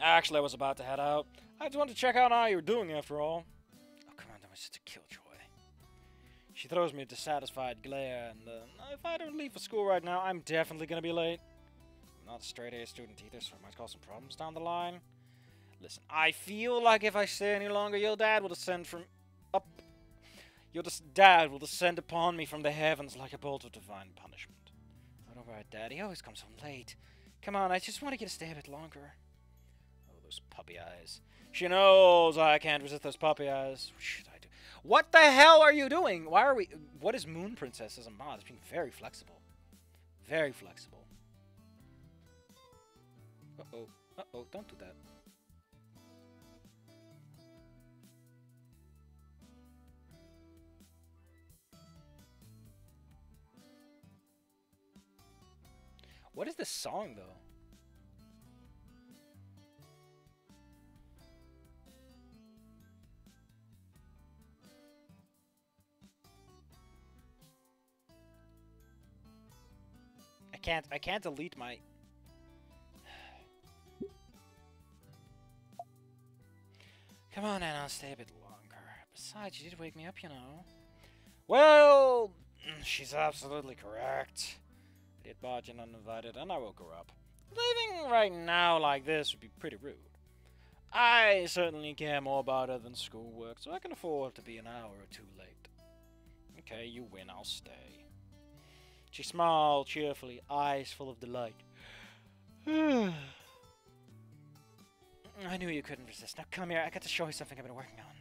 Actually, I was about to head out. I just wanted to check out how you were doing after all. Oh, come on, don't be such a killjoy. She throws me a dissatisfied glare, and if I don't leave for school right now, I'm definitely gonna be late. I'm not a straight-A student either, so it might cause some problems down the line. Listen, I feel like if I stay any longer, your dad will descend from up. Your dad will descend upon me from the heavens like a bolt of divine punishment. Oh, don't worry, Dad. He always comes home late. Come on, I just want to get to stay a bit longer. Oh, those puppy eyes. She knows I can't resist those puppy eyes. What should I do? What the hell are you doing? Why are we... What is Moon Princess as a mod? It's being very flexible. Very flexible. Uh-oh. Uh-oh, don't do that. What is this song, though? I can't delete my... Come on, Anna, stay a bit longer. Besides, you did wake me up, you know. Well, she's absolutely correct. I did barge in uninvited, and I woke her up. Leaving right now like this would be pretty rude. I certainly care more about her than schoolwork, so I can afford to be an hour or two late. Okay, you win, I'll stay. She smiled cheerfully, eyes full of delight. I knew you couldn't resist. Now come here, I got to show you something I've been working on.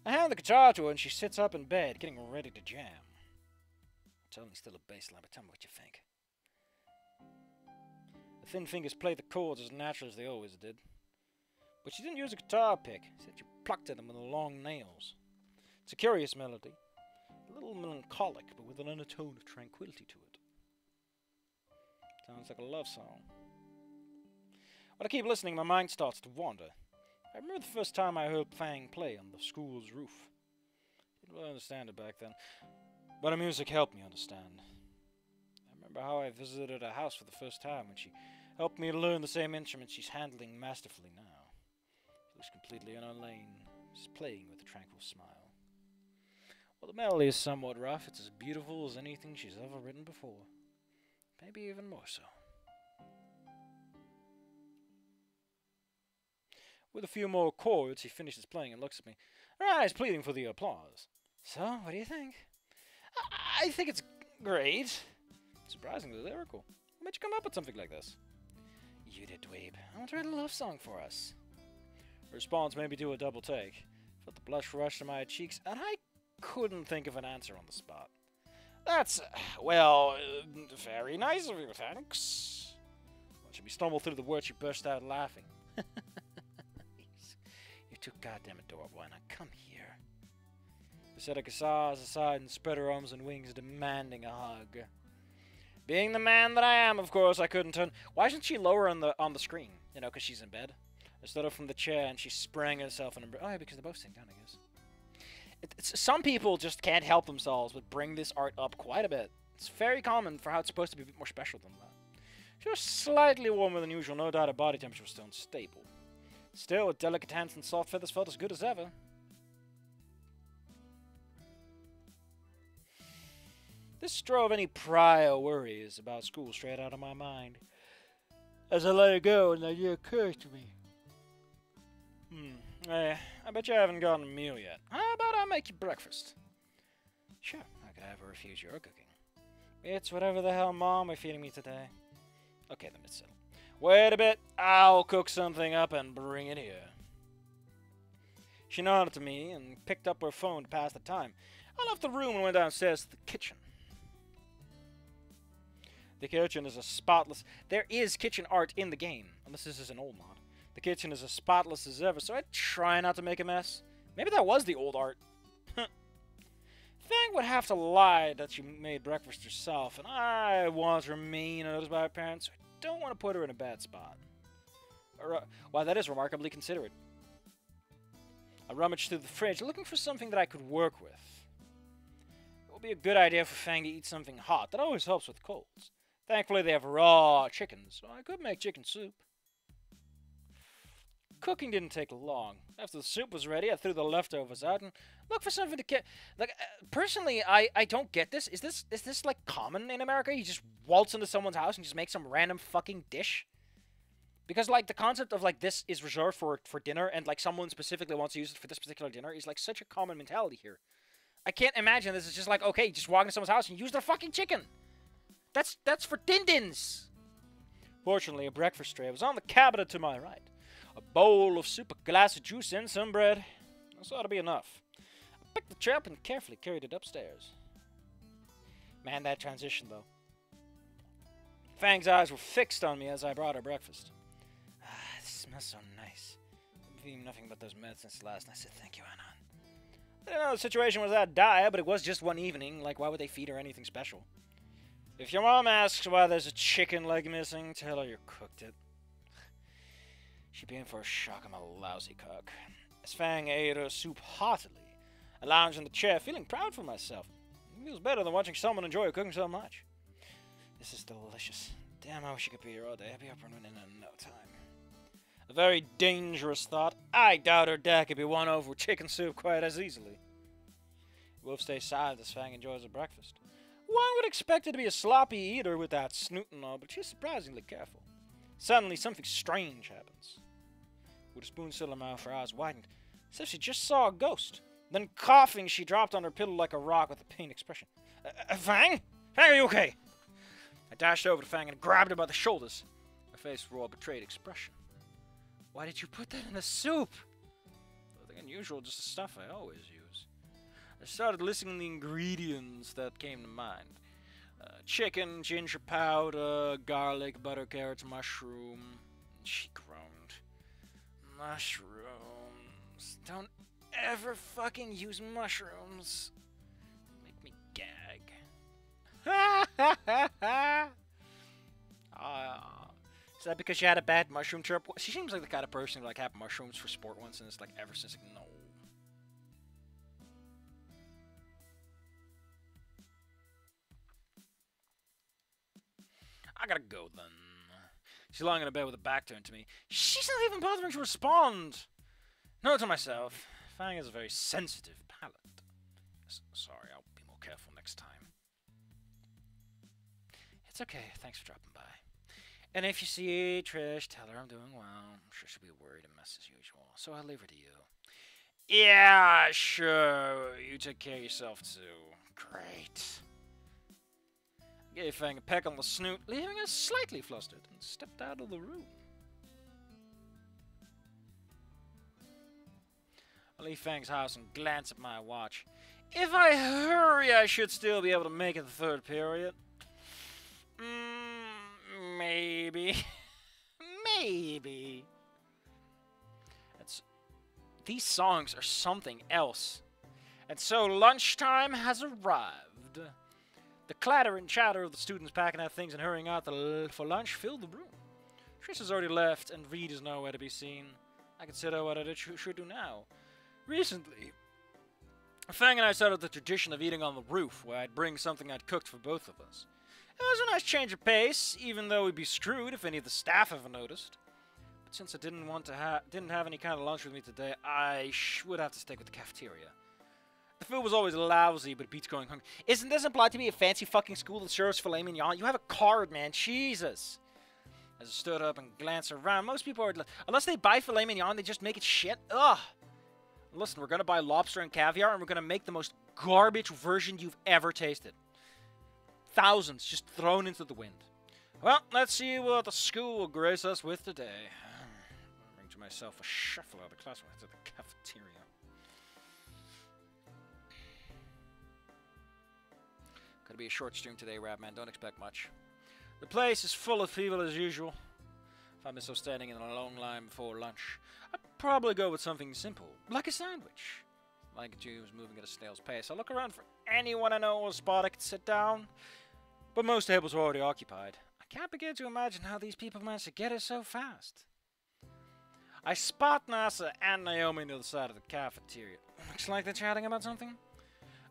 I hand the guitar to her and she sits up in bed, getting ready to jam. It's only still a bass line, but tell me what you think. The thin fingers play the chords as naturally as they always did. But she didn't use a guitar pick. Instead, she plucked at them with the long nails. It's a curious melody. A little melancholic, but with an undertone of tranquility to it. Sounds like a love song. When I keep listening, my mind starts to wander. I remember the first time I heard Fang play on the school's roof. Didn't really understand it back then, but her music helped me understand. I remember how I visited her house for the first time when she helped me to learn the same instrument she's handling masterfully now. She looks completely in her lane, just playing with a tranquil smile. Well, the melody is somewhat rough. It's as beautiful as anything she's ever written before. Maybe even more so. With a few more chords, he finishes playing and looks at me. Her eyes pleading for the applause. So, what do you think? I think it's great. Surprisingly lyrical. What made you come up with something like this? You did, dweeb. I want to write a love song for us. Her response made me do a double take. Felt the blush rush to my cheeks, and I couldn't think of an answer on the spot. That's, well, very nice of you, thanks. Watching me stumble through the words, she burst out laughing. You're too goddamn adorable, Anna. Come here. I set her guitars aside and spread her arms and wings, demanding a hug. Being the man that I am, of course, I couldn't turn... Why isn't she lower on the screen? You know, because she's in bed. I stood up from the chair and she sprang herself in her... Oh, yeah, because they're both sitting down, I guess. Some people just can't help themselves but bring this art up quite a bit. It's very common for how it's supposed to be a bit more special than that. She was slightly warmer than usual, no doubt her body temperature was still unstable. Still, with delicate hands and soft feathers, felt as good as ever. This drove any prior worries about school straight out of my mind. As I let it go, an idea occurred to me. I bet you haven't gotten a meal yet. How about I make you breakfast? Sure, I could have her refuse your cooking. It's whatever the hell Mom are feeding me today. Okay, then it's settled. Wait a bit, I'll cook something up and bring it here. She nodded to me and picked up her phone to pass the time. I left the room and went downstairs to the kitchen. The kitchen is as spotless. There is kitchen art in the game, unless this is an old mod. The kitchen is as spotless as ever, so I try not to make a mess. Maybe that was the old art. Fang would have to lie that she made breakfast herself, and I want to remain noticed by her parents, so I don't want to put her in a bad spot. Wow, that is remarkably considerate. I rummaged through the fridge, looking for something that I could work with. It would be a good idea for Fang to eat something hot. That always helps with colds. Thankfully, they have raw chicken, so I could make chicken soup. Cooking didn't take long. After the soup was ready, I threw the leftovers out and looked for something to get. Like, personally, I don't get this. Is this like common in America? You just waltz into someone's house and just make some random fucking dish? Because, like, the concept of, like, this is reserved for dinner and, like, someone specifically wants to use it for this particular dinner is, like, such a common mentality here. I can't imagine this is just like, okay, just walk into someone's house and use their fucking chicken. That's for din-dins. Fortunately, a breakfast tray was on the cabinet to my right. A bowl of soup, a glass of juice, and some bread. This ought to be enough. I picked the tray up and carefully carried it upstairs. Man, that transition, though. Fang's eyes were fixed on me as I brought her breakfast. It smells so nice. I've been eating nothing but those meds since last night. I said, thank you, Anon. I didn't know the situation was that dire, but it was just one evening. Like, why would they feed her anything special? If your mom asks why there's a chicken leg missing, tell her you cooked it. She'd be in for a shock. I'm a lousy cook. As Fang ate her soup heartily, I lounged in the chair, feeling proud for myself. It feels better than watching someone enjoy cooking so much. This is delicious. Damn, I wish I could be here all day. I'd be up and running in no time. A very dangerous thought. I doubt her dad could be won over with chicken soup quite as easily. We both stay silent as Fang enjoys her breakfast. One would expect her to be a sloppy eater with that snoot and all, but she's surprisingly careful. Suddenly, something strange happens. With a spoon still in her mouth, her eyes widened, as if she just saw a ghost. Then, coughing, she dropped on her pillow like a rock with a pained expression. Fang? Fang, are you okay? I dashed over to Fang and grabbed her by the shoulders. Her face wore a betrayed expression. Why did you put that in the soup? Nothing unusual, just the stuff I always use. I started listing the ingredients that came to mind. Chicken, ginger powder, garlic, butter, carrots, mushroom. She groaned. Mushrooms. Don't ever fucking use mushrooms. They make me gag. Is that because she had a bad mushroom trip? She seems like the kind of person who like have mushrooms for sport once, and it's like ever since like, no. I gotta go then. She's lying in a bed with her back turned to me. She's not even bothering to respond. Note to myself, Fang has a very sensitive palate. Sorry, I'll be more careful next time. It's okay, thanks for dropping by. And if you see Trish, tell her I'm doing well. I'm sure she'll be worried and mess as usual, so I'll leave her to you. Yeah, sure. You take care of yourself too. Great. I gave Fang a peck on the snoot, leaving her slightly flustered, and stepped out of the room. I leave Fang's house and glance at my watch. If I hurry, I should still be able to make it the third period. Maybe. Maybe. These songs are something else. And so lunchtime has arrived. The clatter and chatter of the students packing out things and hurrying out for lunch filled the room. Trish has already left, and Reed is nowhere to be seen. I consider what I should do now. Recently, Fang and I started the tradition of eating on the roof, where I'd bring something I'd cooked for both of us. It was a nice change of pace, even though we'd be screwed if any of the staff ever noticed. But since I didn't have any kind of lunch with me today, I would have to stick with the cafeteria. The food was always lousy, but it beats going hungry. Isn't this implied to be a fancy fucking school that serves filet mignon? You have a card, man. Jesus. As I stood up and glanced around, most people are... Unless they buy filet mignon, they just make it shit. Ugh. Listen, we're going to buy lobster and caviar, and we're going to make the most garbage version you've ever tasted. Thousands just thrown into the wind. Well, let's see what the school will grace us with today. I bring to myself a shuffle out of the classroom to the cafeteria. Gonna be a short stream today, Rapman. Don't expect much. The place is full of people as usual. If I miss myself standing in a long line before lunch, I'd probably go with something simple, like a sandwich. Like a Jew who's moving at a snail's pace. I look around for anyone I know or spot I could sit down, but most tables are already occupied. I can't begin to imagine how these people managed to get it so fast. I spot Nasa and Naomi on the other side of the cafeteria. Looks like they're chatting about something.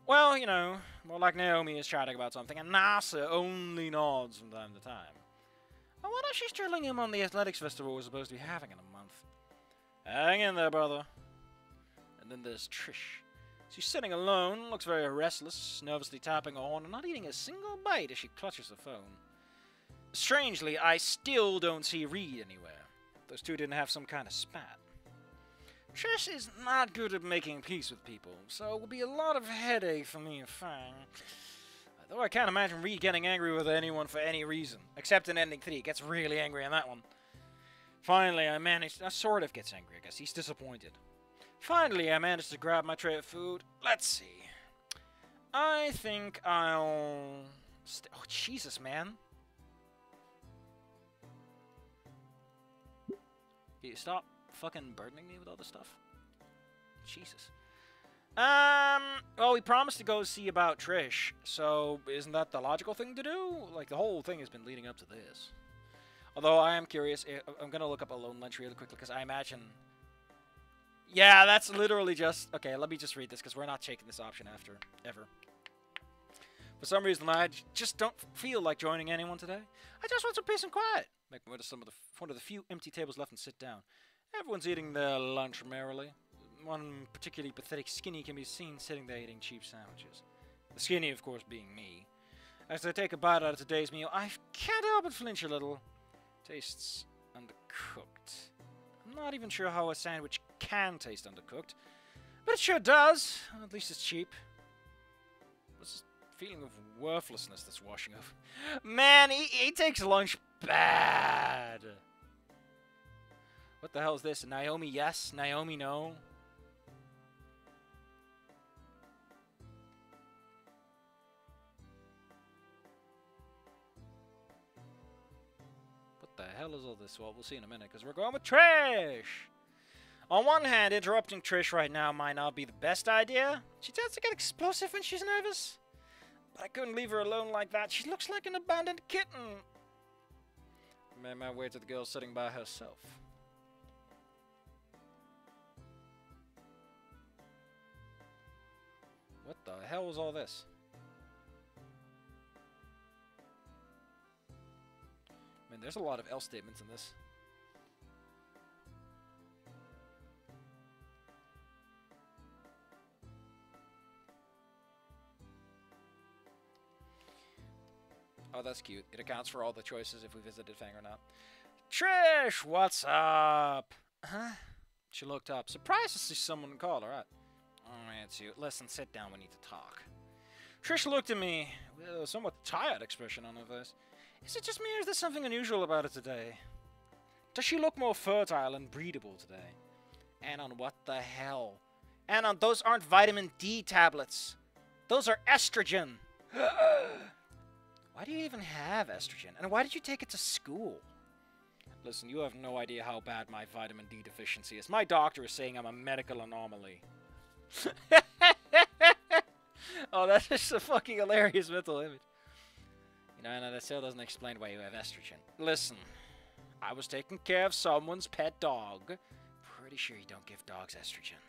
Well, you know, more like Naomi is chatting about something, and Nasa only nods from time to time. I wonder if she's drilling him on the athletics festival we're supposed to be having in a month. Hang in there, brother. And then there's Trish. She's sitting alone, looks very restless, nervously tapping her horn and not eating a single bite as she clutches the phone. Strangely, I still don't see Reed anywhere. Those two didn't have some kind of spat. Trish is not good at making peace with people, so it will be a lot of headache for me and Fang. Though I can't imagine Reed getting angry with anyone for any reason, except in Ending 3. He gets really angry on that one. Finally, sort of gets angry, I guess. He's disappointed. Finally, I managed to grab my tray of food. Let's see. I think I'll... Oh, Jesus, man. Can you stop fucking burdening me with all this stuff? Jesus. Well, we promised to go see about Trish, so isn't that the logical thing to do? Like, the whole thing has been leading up to this. Although, I am curious. I'm gonna look up Alone Lunch really quickly, because I imagine... Yeah, that's literally just... Okay, let me just read this, because we're not taking this option after, ever. For some reason, I just don't feel like joining anyone today. I just want some peace and quiet. Make my way to one of the few empty tables left and sit down. Everyone's eating their lunch merrily. One particularly pathetic skinny can be seen sitting there eating cheap sandwiches. The skinny, of course, being me. As I take a bite out of today's meal, I can't help but flinch a little. Tastes undercooked. I'm not even sure how a sandwich can taste undercooked, but it sure does. At least it's cheap. This feeling of worthlessness that's washing over. Man, he takes lunch bad. What the hell is this? Naomi yes, Naomi no. What the hell is all this? Well, we'll see in a minute, because we're going with Trish! On one hand, interrupting Trish right now might not be the best idea. She tends to get explosive when she's nervous. But I couldn't leave her alone like that. She looks like an abandoned kitten. I made my way to the girl sitting by herself. What the hell was all this? I mean, there's a lot of L statements in this. Oh, that's cute. It accounts for all the choices if we visited Fang or not. Trish, what's up? Huh? She looked up, surprised to see someone call her. Alright, it's you. Listen, sit down. We need to talk. Trish looked at me with a somewhat tired expression on her face. Is it just me, or is there something unusual about it today? Does she look more fertile and breedable today? Anon, what the hell? Anon, those aren't vitamin D tablets. Those are estrogen. Why do you even have estrogen? And why did you take it to school? Listen, you have no idea how bad my vitamin D deficiency is. My doctor is saying I'm a medical anomaly. Oh, that's just a fucking hilarious mental image. You know, and that still doesn't explain why you have estrogen. Listen, I was taking care of someone's pet dog. Pretty sure you don't give dogs estrogen.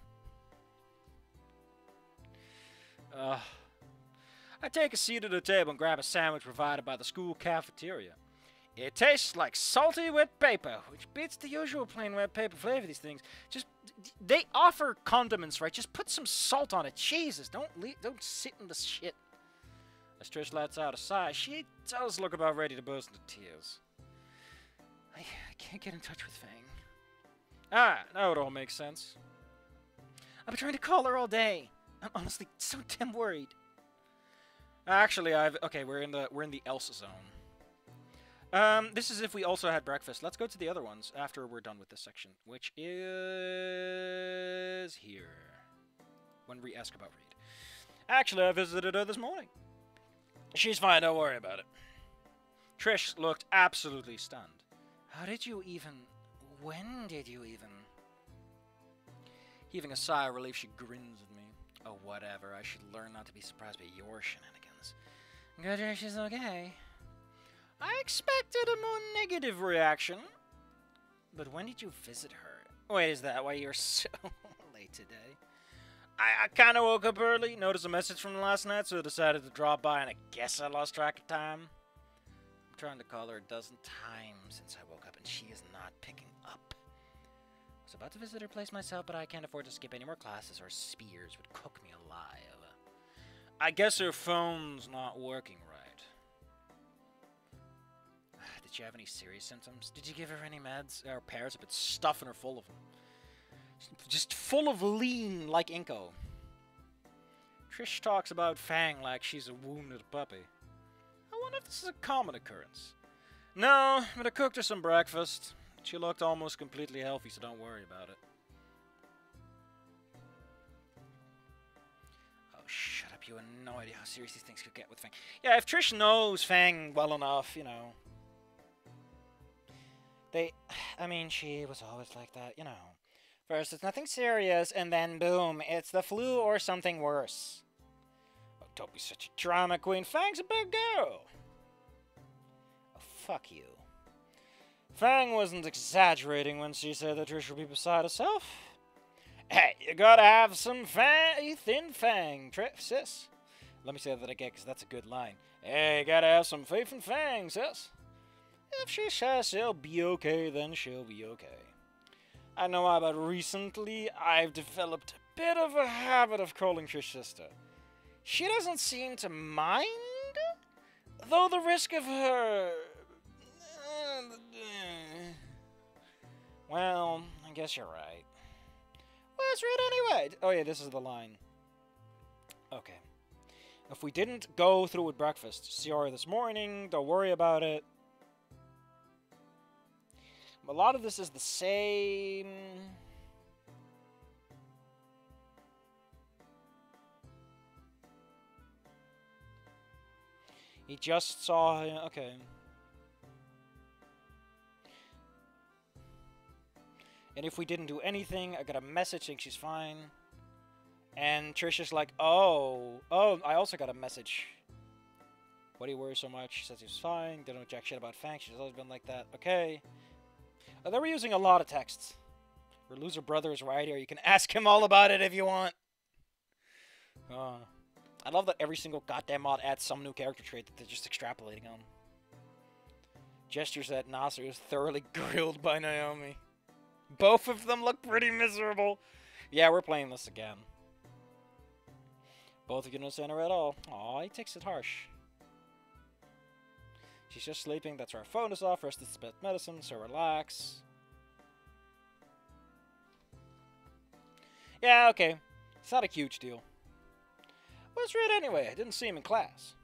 I take a seat at the table and grab a sandwich provided by the school cafeteria. It tastes like salty wet paper, which beats the usual plain wet paper flavor of these things. Just, they offer condiments, right? Just put some salt on it. Jesus, don't sit in this shit. As Trish lets out a sigh, she does look about ready to burst into tears. I can't get in touch with Fang. Ah, now it all makes sense. I've been trying to call her all day. I'm honestly so damn worried. Actually, okay, we're in the Elsa zone. This is if we also had breakfast. Let's go to the other ones after we're done with this section, which is here. When we ask about Reed. Actually, I visited her this morning. She's fine, don't worry about it. Trish looked absolutely stunned. How did you even... When did you even... Heaving a sigh of relief, she grins at me. Oh, whatever. I should learn not to be surprised by your shenanigans. Good to hear she's okay. I expected a more negative reaction. But when did you visit her? Wait, is that why you're so late today? I kind of woke up early, noticed a message from last night, so I decided to drop by, and I guess I lost track of time. I'm trying to call her a dozen times since I woke up, and she is not picking up. was about to visit her place myself, but I can't afford to skip any more classes or Spears would cook me alive. I guess her phone's not working right. Did she have any serious symptoms? Did you give her any meds? Her parents have been stuffing her full of them. Just full of lean like Inko. Trish talks about Fang like she's a wounded puppy. I wonder if this is a common occurrence. No, but I cooked her some breakfast. She looked almost completely healthy, so don't worry about it. Oh, shut up. You have no idea how serious these things could get with Fang. Yeah, if Trish knows Fang well enough, you know. I mean, she was always like that, you know. First, it's nothing serious, and then boom, it's the flu or something worse. Oh, don't be such a drama queen. Fang's a big girl. Oh, fuck you. Fang wasn't exaggerating when she said that Trish would be beside herself. Hey, you gotta have some faith in Fang, sis. Let me say that again, because that's a good line. Hey, you gotta have some faith in Fang, sis. If she says she'll be okay, then she'll be okay. I know why, but recently I've developed a bit of a habit of calling Trish sister. She doesn't seem to mind, though the risk of her... Well, I guess you're right. Let's read anyway. Oh yeah, this is the line. Okay. If we didn't go through with breakfast, see her this morning, don't worry about it. A lot of this is the same. He just saw him. Okay. And if we didn't do anything, I got a message saying she's fine. And Trisha's like, oh, I also got a message. Why do you worry so much? She says he's fine. They don't know jack shit about Fang. She's always been like that. Okay. They were using a lot of texts. Her loser brother is right here. You can ask him all about it if you want. I love that every single goddamn mod adds some new character trait that they're just extrapolating on. Gestures that Nasser is thoroughly grilled by Naomi. Both of them look pretty miserable. Yeah, we're playing this again. Both of you don't understand her at all. Aw, he takes it harsh. She's just sleeping. That's why her phone is off. Rest is the best medicine, so relax. Yeah, okay. It's not a huge deal. Let's read anyway. I didn't see him in class.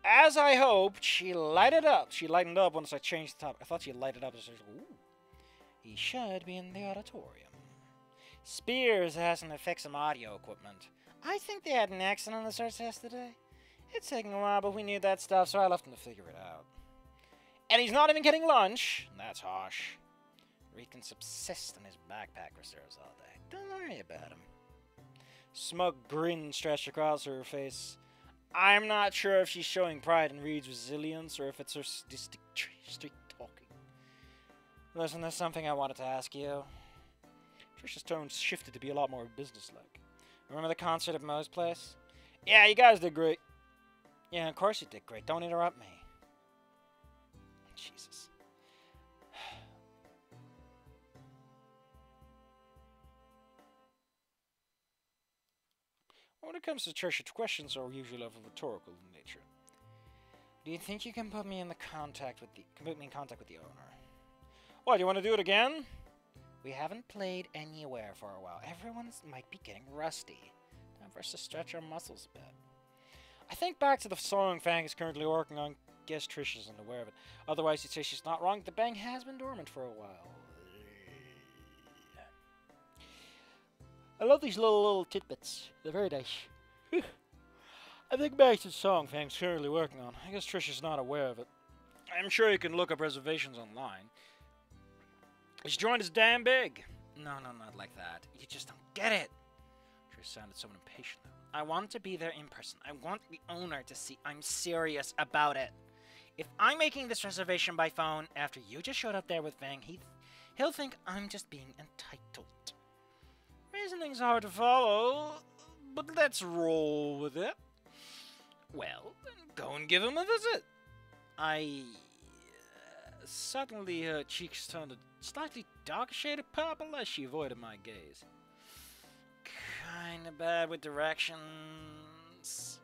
As I hoped, she lighted up. She lightened up once I changed the topic. I thought she lighted up. Ooh. He should be in the auditorium. Spears hasn't fixed some audio equipment. I think they had an accident on the search test today. It's taking a while, but we need that stuff, so I left him to figure it out. And he's not even getting lunch. That's harsh. Reed can subsist on his backpack reserves all day. Don't worry about him. Smug grin stretched across her face. I'm not sure if she's showing pride in Reed's resilience or if it's her sadistic streak talking. Listen, there's something I wanted to ask you. Trisha's tone shifted to be a lot more businesslike. Remember the concert at Moe's place? Yeah, you guys did great. Yeah, of course you did great. Don't interrupt me. Jesus. When it comes to Trisha, questions are usually of a rhetorical nature. Do you think you can put me in contact with the owner? What, do you want to do it again? We haven't played anywhere for a while. Everyone might be getting rusty. Time for us to stretch our muscles a bit. I think back to the song Fang is currently working on. Guess Trish isn't aware of it. Otherwise, you'd say she's not wrong. The bang has been dormant for a while. I love these little tidbits. They're very nice. I think back to the song Fang's currently working on. I guess Trish is not aware of it. I'm sure you can look up reservations online. His joint is damn big. No, not like that. You just don't get it. Trish sounded so impatient. I want to be there in person. I want the owner to see I'm serious about it. If I'm making this reservation by phone after you just showed up there with Fang, he'll think I'm just being entitled. Reasoning's hard to follow, but let's roll with it. Well, then go and give him a visit. Suddenly her cheeks turned a slightly darker shade of purple as she avoided my gaze. Kinda bad with directions.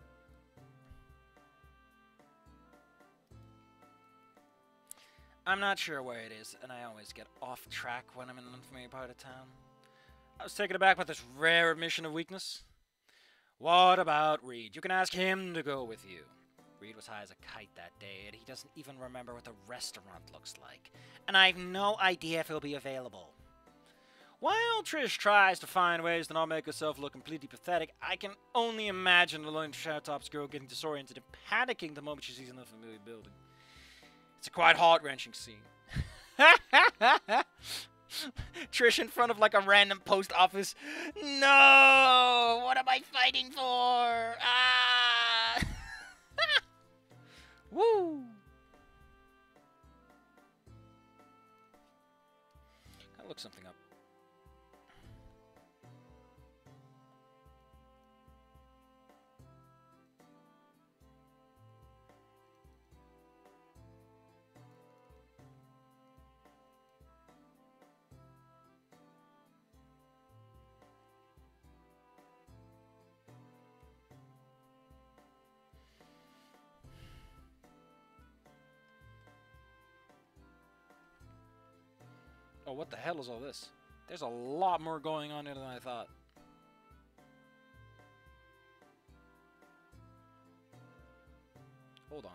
I'm not sure where it is, and I always get off track when I'm in an unfamiliar part of town. I was taken aback by this rare admission of weakness. What about Reed? You can ask him to go with you. Reed was high as a kite that day, and he doesn't even remember what the restaurant looks like. And I have no idea if he'll be available. While Trish tries to find ways to not make herself look completely pathetic, I can only imagine the lone Triceratops girl getting disoriented and panicking the moment she sees an unfamiliar building. It's a quite heart-wrenching scene. Trish in front of like a random post office. No! What am I fighting for? Ah! Woo! Gotta look something up. Oh, what the hell is all this? There's a lot more going on here than I thought. Hold on.